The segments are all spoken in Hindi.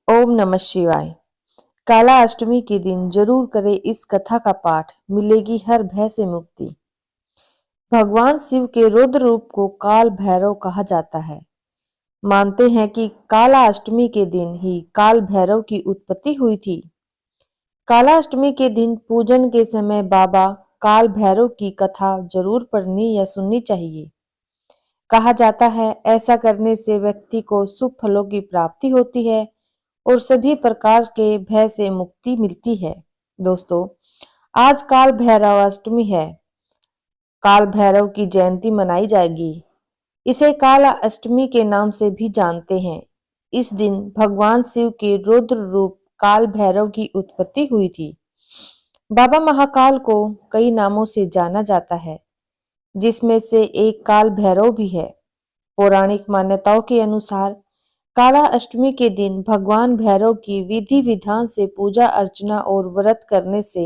ओम नमः शिवाय। काला अष्टमी के दिन जरूर करें इस कथा का पाठ, मिलेगी हर भय से मुक्ति। भगवान शिव के रौद्र रूप को काल भैरव कहा जाता है। मानते हैं कि काला अष्टमी के दिन ही काल भैरव की उत्पत्ति हुई थी। काला अष्टमी के दिन पूजन के समय बाबा काल भैरव की कथा जरूर पढ़नी या सुननी चाहिए। कहा जाता है ऐसा करने से व्यक्ति को शुभ फलों की प्राप्ति होती है और सभी प्रकार के भय से मुक्ति मिलती है। दोस्तों, आज काल भैरव अष्टमी है। काल भैरव की जयंती मनाई जाएगी। इसे काल अष्टमी के नाम से भी जानते हैं। इस दिन भगवान शिव के रौद्र रूप काल भैरव की उत्पत्ति हुई थी। बाबा महाकाल को कई नामों से जाना जाता है, जिसमें से एक काल भैरव भी है। पौराणिक मान्यताओं के अनुसार काला अष्टमी के दिन भगवान भैरव की विधि विधान से पूजा अर्चना और व्रत करने से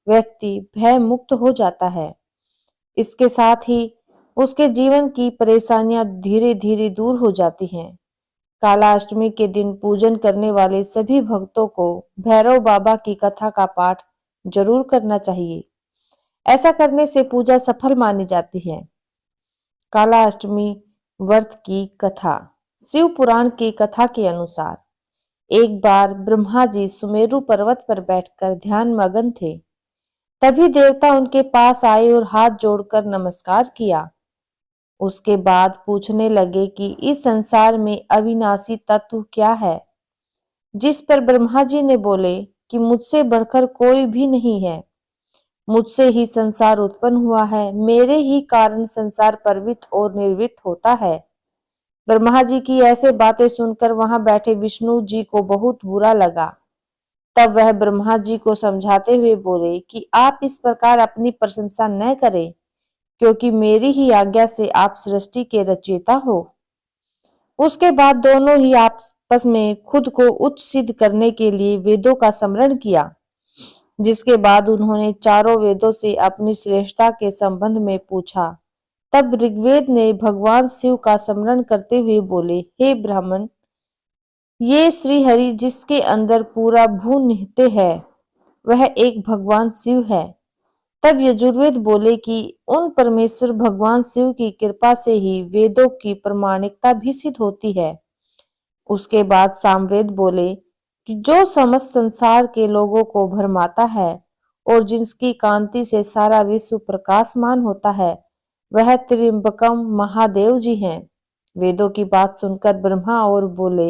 व्यक्ति भय मुक्त हो जाता है। इसके साथ ही उसके जीवन की परेशानियां धीरे धीरे दूर हो जाती हैं। काला अष्टमी के दिन पूजन करने वाले सभी भक्तों को भैरव बाबा की कथा का पाठ जरूर करना चाहिए। ऐसा करने से पूजा सफल मानी जाती है। काला अष्टमी व्रत की कथा। शिव पुराण की कथा के अनुसार एक बार ब्रह्मा जी सुमेरु पर्वत पर बैठकर ध्यान मग्न थे। तभी देवता उनके पास आए और हाथ जोड़कर नमस्कार किया। उसके बाद पूछने लगे कि इस संसार में अविनाशी तत्व क्या है। जिस पर ब्रह्मा जी ने बोले कि मुझसे बढ़कर कोई भी नहीं है। मुझसे ही संसार उत्पन्न हुआ है। मेरे ही कारण संसार परवित और निर्वित होता है। ब्रह्मा जी की ऐसे बातें सुनकर वहां बैठे विष्णु जी को बहुत बुरा लगा। तब वह ब्रह्मा जी को समझाते हुए बोले कि आप इस प्रकार अपनी प्रशंसा न करें, क्योंकि मेरी ही आज्ञा से आप सृष्टि के रचयिता हो। उसके बाद दोनों ही आपस में खुद को उच्च सिद्ध करने के लिए वेदों का स्मरण किया, जिसके बाद उन्होंने चारों वेदों से अपनी श्रेष्ठता के संबंध में पूछा। तब ऋग्वेद ने भगवान शिव का स्मरण करते हुए बोले, हे ब्राह्मण, ये श्री हरि जिसके अंदर पूरा भू निहित है, वह एक भगवान शिव है। तब यजुर्वेद बोले कि उन परमेश्वर भगवान शिव की कृपा से ही वेदों की प्रामाणिकता भी सिद्ध होती है। उसके बाद सामवेद बोले कि जो समस्त संसार के लोगों को भरमाता है और जिसकी कांति से सारा विश्व प्रकाशमान होता है, वह त्रिम्बकम महादेव जी हैं। वेदों की बात सुनकर ब्रह्मा और बोले,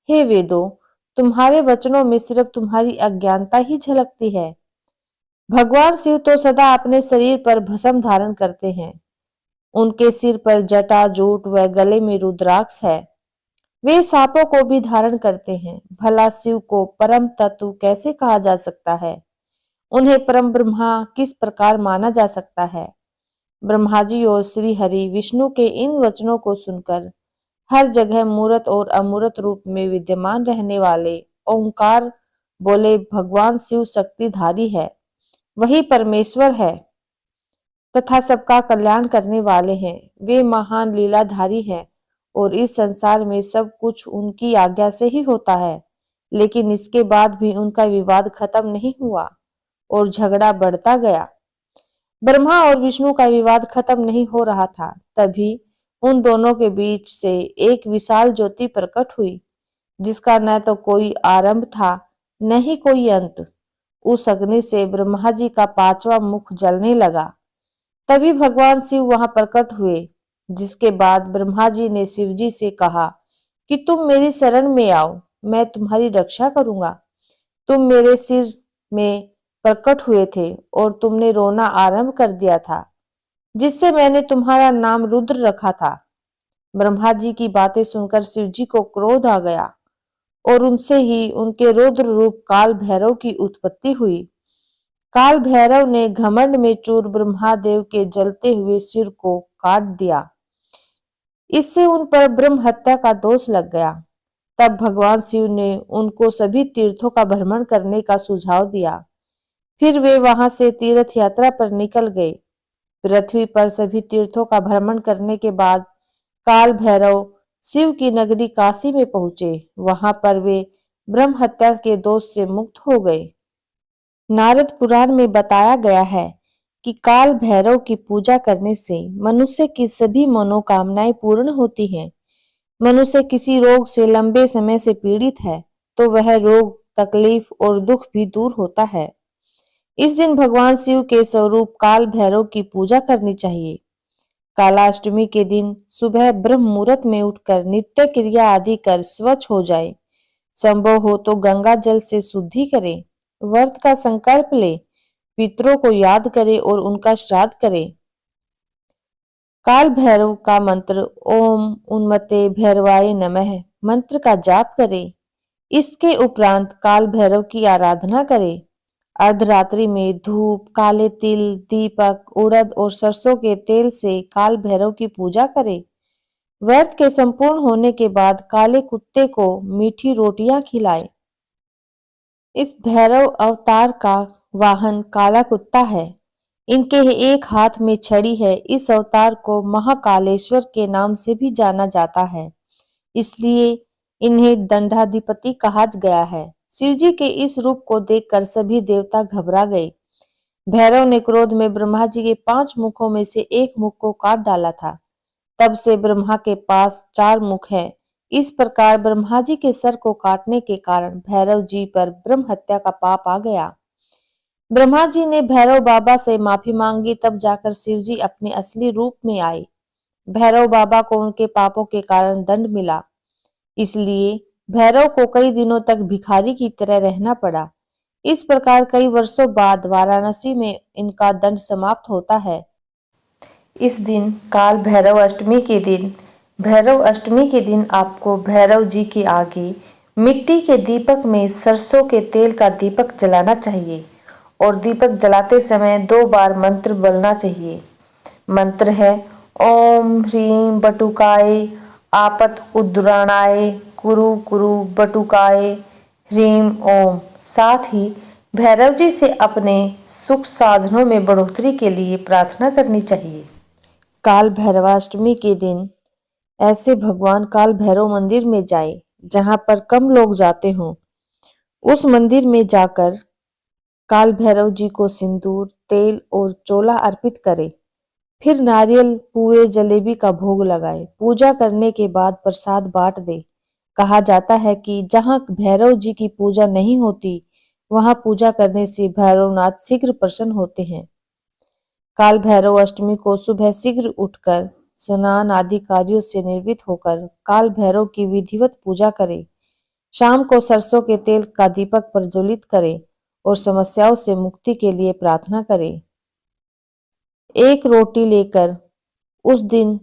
हे वेदों, तुम्हारे वचनों में सिर्फ तुम्हारी अज्ञानता ही झलकती है। भगवान शिव तो सदा अपने शरीर पर भस्म धारण करते हैं। उनके सिर पर जटा जूट व गले में रुद्राक्ष है। वे सांपों को भी धारण करते हैं। भला शिव को परम तत्व कैसे कहा जा सकता है? उन्हें परम ब्रह्मा किस प्रकार माना जा सकता है? ब्रह्मा जी और श्री हरि विष्णु के इन वचनों को सुनकर हर जगह मूर्त और अमूर्त रूप में विद्यमान रहने वाले ओंकार बोले, भगवान शिव शक्तिधारी है, वही परमेश्वर है तथा सबका कल्याण करने वाले हैं। वे महान लीलाधारी हैं और इस संसार में सब कुछ उनकी आज्ञा से ही होता है। लेकिन इसके बाद भी उनका विवाद खत्म नहीं हुआ और झगड़ा बढ़ता गया। ब्रह्मा और विष्णु का विवाद खत्म नहीं हो रहा था। तभी उन दोनों के बीच से एक विशाल ज्योति प्रकट हुई, जिसका न तो कोई आरंभ था न ही कोई अंत। उस अग्नि से ब्रह्मा जी का पांचवा मुख जलने लगा। तभी भगवान शिव वहां प्रकट हुए, जिसके बाद ब्रह्मा जी ने शिव जी से कहा कि तुम मेरी शरण में आओ, मैं तुम्हारी रक्षा करूंगा। तुम मेरे सिर में प्रकट हुए थे और तुमने रोना आरंभ कर दिया था, जिससे मैंने तुम्हारा नाम रुद्र रखा था। ब्रह्मा जी की बातें सुनकर शिव जी को क्रोध आ गया और उनसे ही उनके रौद्र रूप काल भैरव की उत्पत्ति हुई। काल भैरव ने घमंड में चूर ब्रह्मादेव के जलते हुए सिर को काट दिया। इससे उन पर ब्रह्म हत्या का दोष लग गया। तब भगवान शिव ने उनको सभी तीर्थों का भ्रमण करने का सुझाव दिया। फिर वे वहां से तीर्थ यात्रा पर निकल गए। पृथ्वी पर सभी तीर्थों का भ्रमण करने के बाद काल भैरव शिव की नगरी काशी में पहुंचे। वहां पर वे ब्रह्म हत्या के दोष से मुक्त हो गए। नारद पुराण में बताया गया है कि काल भैरव की पूजा करने से मनुष्य की सभी मनोकामनाएं पूर्ण होती हैं। मनुष्य किसी रोग से लंबे समय से पीड़ित है तो वह रोग, तकलीफ और दुख भी दूर होता है। इस दिन भगवान शिव के स्वरूप काल भैरव की पूजा करनी चाहिए। कालाष्टमी के दिन सुबह ब्रह्म मुहूर्त में उठकर नित्य क्रिया आदि कर स्वच्छ हो जाए। संभव हो तो गंगा जल से शुद्धि करे, व्रत का संकल्प ले, पितरों को याद करे और उनका श्राद्ध करे। काल भैरव का मंत्र ओम उन्मते भैरवाय नमः मंत्र का जाप करे। इसके उपरांत काल भैरव की आराधना करे। अर्धरात्रि में धूप, काले तिल, दीपक, उड़द और सरसों के तेल से काल भैरव की पूजा करे। व्रत के संपूर्ण होने के बाद काले कुत्ते को मीठी रोटियां खिलाए। इस भैरव अवतार का वाहन काला कुत्ता है। इनके एक हाथ में छड़ी है। इस अवतार को महाकालेश्वर के नाम से भी जाना जाता है, इसलिए इन्हें दंडाधिपति कहा गया है। शिवजी के इस रूप को देखकर सभी देवता घबरा गए। भैरव ने क्रोध में ब्रह्मा जी के 5 मुखों में से एक मुख को काट डाला था। तब से ब्रह्मा के पास 4 मुख हैं। इस प्रकार ब्रह्मा जी के सर को काटने के कारण भैरव जी पर ब्रह्म हत्या का पाप आ गया। ब्रह्मा जी ने भैरव बाबा से माफी मांगी, तब जाकर शिव जी अपने असली रूप में आए। भैरव बाबा को उनके पापों के कारण दंड मिला, इसलिए भैरव को कई दिनों तक भिखारी की तरह रहना पड़ा। इस प्रकार कई वर्षों बाद वाराणसी में इनका दंड समाप्त होता है। इस दिन काल भैरव अष्टमी के दिन आपको भैरव जी के आगे मिट्टी के दीपक में सरसों के तेल का दीपक जलाना चाहिए और दीपक जलाते समय 2 बार मंत्र बोलना चाहिए। मंत्र है ओम ह्रीं बटुकाय आपत उद्राणाय कुरु कुरु बटुकाय ह्रीं ओम। साथ ही भैरव जी से अपने सुख साधनों में बढ़ोतरी के लिए प्रार्थना करनी चाहिए। काल भैरवाष्टमी के दिन ऐसे भगवान काल भैरव मंदिर में जाए जहां पर कम लोग जाते हों। उस मंदिर में जाकर काल भैरव जी को सिंदूर, तेल और चोला अर्पित करे। फिर नारियल, पुए, जलेबी का भोग लगाए। पूजा करने के बाद प्रसाद बांट दे। कहा जाता है कि जहां भैरव जी की पूजा नहीं होती वहां पूजा करने से भैरवनाथ शीघ्र प्रसन्न होते हैं। काल भैरव अष्टमी को सुबह शीघ्र उठकर स्नान आदि कार्यों से निर्वृत्त होकर काल भैरव की विधिवत पूजा करें। शाम को सरसों के तेल का दीपक प्रज्वलित करें और समस्याओं से मुक्ति के लिए प्रार्थना करें। एक रोटी लेकर उस दिन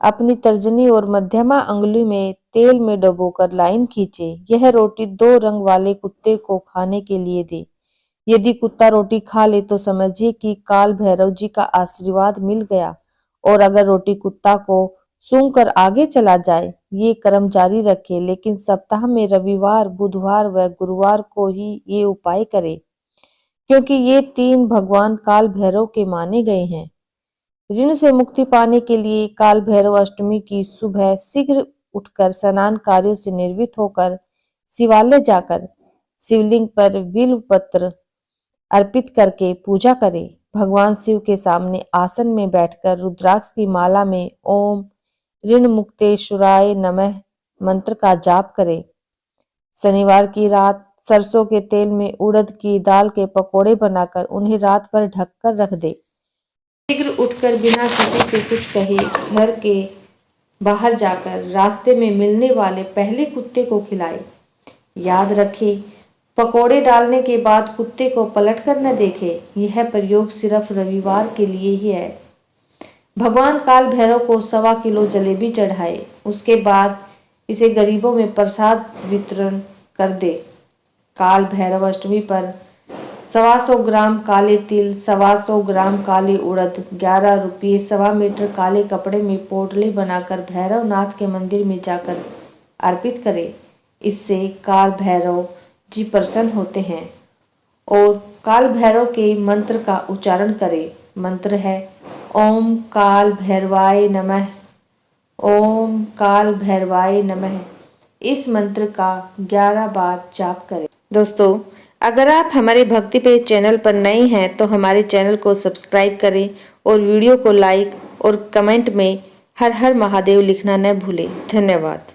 अपनी तर्जनी और मध्यमा अंगुली में तेल में डुबोकर लाइन खींचे। यह रोटी 2 रंग वाले कुत्ते को खाने के लिए दे। यदि कुत्ता रोटी खा ले तो समझिए कि काल भैरव जी का आशीर्वाद मिल गया, और अगर रोटी कुत्ता को सूंघकर आगे चला जाए, ये कर्म जारी रखे, लेकिन सप्ताह में रविवार, बुधवार व गुरुवार को ही ये उपाय करे, क्योंकि ये 3 भगवान काल भैरव के माने गए हैं। ऋण से मुक्ति पाने के लिए काल भैरव अष्टमी की सुबह शीघ्र उठकर स्नान कार्यों से निर्वृत्त होकर शिवालय जाकर शिवलिंग पर बिल्व पत्र अर्पित करके पूजा करें। भगवान शिव के सामने आसन में बैठकर रुद्राक्ष की माला में ओम ऋण मुक्तेश्वराय नमः मंत्र का जाप करें। शनिवार की रात सरसों के तेल में उड़द की दाल के पकोड़े बनाकर उन्हें रात भर ढककर रख दे। शीघ्र उठकर बिना किसी से कुछ कहे घर के बाहर जाकर रास्ते में मिलने वाले पहले कुत्ते को खिलाए। याद रखें, पकोड़े डालने के बाद कुत्ते को पलट कर न देखे। यह प्रयोग सिर्फ रविवार के लिए ही है। भगवान काल भैरव को 1.25 किलो जलेबी चढ़ाए। उसके बाद इसे गरीबों में प्रसाद वितरण कर दे। काल भैरव अष्टमी पर 125 ग्राम काले तिल, 125 ग्राम काले उड़द, 11 रुपये, 1.25 मीटर काले कपड़े में पोटली बनाकर भैरवनाथ के मंदिर में जाकर अर्पित करें। इससे काल भैरव जी प्रसन्न होते हैं। और काल भैरव के मंत्र का उच्चारण करें। मंत्र है ओम काल भैरवाय नमः, ओम काल भैरवाय नमः। इस मंत्र का 11 बार जाप करें। दोस्तों, अगर आप हमारे भक्ति पेज चैनल पर नए हैं तो हमारे चैनल को सब्सक्राइब करें और वीडियो को लाइक और कमेंट में हर हर महादेव लिखना न भूलें। धन्यवाद।